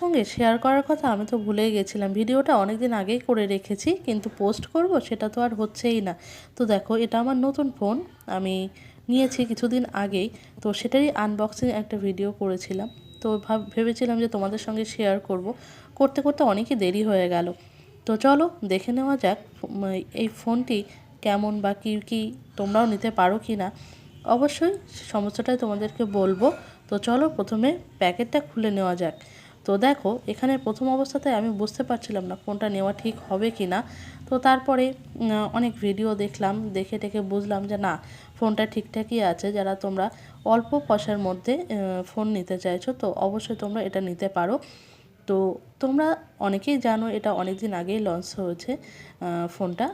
সঙ্গে শেয়ার করার কথা আমি তো ভুলেই গেছিলাম। ভিডিওটা অনেক দিন আগেই করে রেখেছি, কিন্তু পোস্ট করব সেটা তো আর হচ্ছেই না। তো দেখো, এটা আমার নতুন ফোন, আমি নিয়েছি কিছুদিন আগেই। তো সেটারই আনবক্সিং একটা ভিডিও করেছিলাম। তো ভেবেছিলাম যে তোমাদের সঙ্গে শেয়ার করব। করতে করতে অনেকই দেরি হয়ে গেল। তো চলো দেখে নেওয়া যাক এই ফোনটি কেমন বা কী কী তোমরাও নিতে পারো কি না। অবশ্যই সমস্যাটাই তোমাদেরকে বলবো। তো চলো প্রথমে প্যাকেটটা খুলে নেওয়া যাক। তো দেখো, এখানে প্রথম অবস্থাতে আমি বুঝতে পারছিলাম না ফোনটা নেওয়া ঠিক হবে কি না। তো তারপরে অনেক ভিডিও দেখলাম, দেখে টেকে বুঝলাম যে না, ফোনটা ঠিকঠাকই আছে। যারা তোমরা অল্প পয়সার মধ্যে ফোন নিতে চাইছো, তো অবশ্যই তোমরা এটা নিতে পারো। তো তোমরা অনেকেই জানো এটা অনেক দিন আগেই লঞ্চ হয়েছে ফোনটা।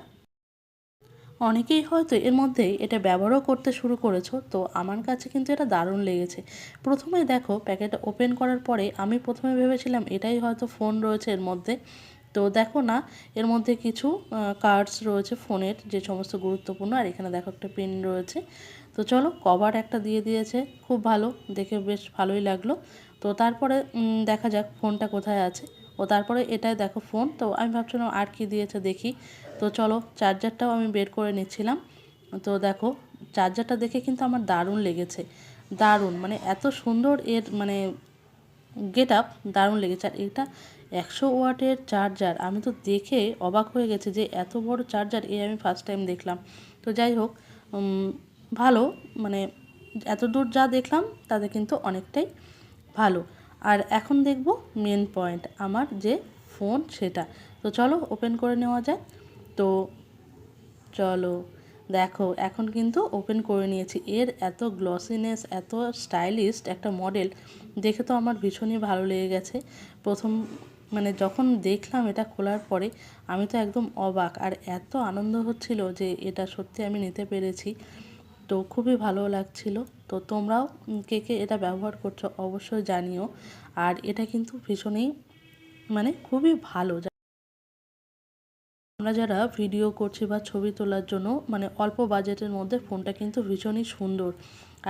অনেকেই হয়তো এর মধ্যেই এটা ব্যবহারও করতে শুরু করেছো। তো আমার কাছে কিন্তু এটা দারুণ লেগেছে। প্রথমে দেখো, প্যাকেটটা ওপেন করার পরে আমি প্রথমে ভেবেছিলাম এটাই হয়তো ফোন রয়েছে এর মধ্যে। তো দেখো না, এর মধ্যে কিছু কার্ডস রয়েছে ফোনের, যে সমস্ত গুরুত্বপূর্ণ। আর এখানে দেখো একটা পিন রয়েছে। তো চলো, কভার একটা দিয়ে দিয়েছে, খুব ভালো, দেখে বেশ ভালোই লাগলো। তো তারপরে দেখা যাক ফোনটা কোথায় আছে। ও তারপরে এটাই দেখো ফোন। তো আমি ভাবছিলাম আর কি দিয়েছে দেখি। তো চলো, চার্জারটাও আমি বের করে নিচ্ছিলাম। তো দেখো, চার্জারটা দেখে কিন্তু আমার দারুণ লেগেছে, দারুণ, মানে এত সুন্দর এর মানে গেট আপ, দারুণ লেগেছে। আর এটা 100 ওয়াটের চার্জার, আমি তো দেখে অবাক হয়ে গেছি যে এত বড় চার্জার আমি ফার্স্ট টাইম দেখলাম। তো যাই হোক, ভালো, মানে এত দূর যা দেখলাম তাতে কিন্তু অনেকটাই ভালো। আর এখন দেখব মেন পয়েন্ট, আমার যে ফোন সেটা। তো চলো ওপেন করে নেওয়া যায়। তো চলো দেখো, এখন কিন্তু ওপেন করে নিয়েছি। এর এত গ্লসিনেস, এত স্টাইলিশ একটা মডেল দেখে তো আমার ভীষণই ভালো লেগে গেছে। প্রথম মানে যখন দেখলাম এটা খোলার পরে, আমি তো একদম অবাক, আর এত আনন্দ হচ্ছিল যে এটা সত্যি আমি নিতে পেরেছি। তো খুবই ভালো লাগছিল। তো তোমরাও কে কে এটা ব্যবহার করছো অবশ্যই জানিও। আর এটা কিন্তু ভীষণই মানে খুবই ভালো। আমরা যারা ভিডিও করছি বা ছবি তোলার জন্য, মানে অল্প বাজেটের মধ্যে ফোনটা কিন্তু ভীষণই সুন্দর।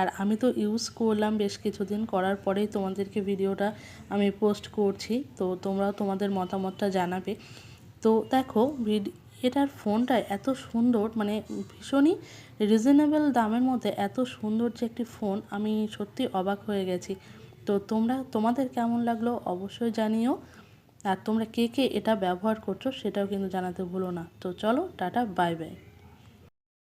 আর আমি তো ইউজ করলাম বেশ কিছুদিন, করার পরেই তোমাদেরকে ভিডিওটা আমি পোস্ট করছি। তো তোমরাও তোমাদের মতামতটা জানাবে। তো দেখো, এটার ফোনটা এত সুন্দর, মানে ভীষণই রিজনেবল দামের মধ্যে এত সুন্দর যে একটি ফোন, আমি সত্যি অবাক হয়ে গেছি। তো তোমাদের কেমন লাগলো অবশ্যই জানিও। আর তোমরা কে কে এটা ব্যবহার করছো সেটাও কিন্তু জানাতে ভুলো না। তো চলো, টাটা, বাই বাই।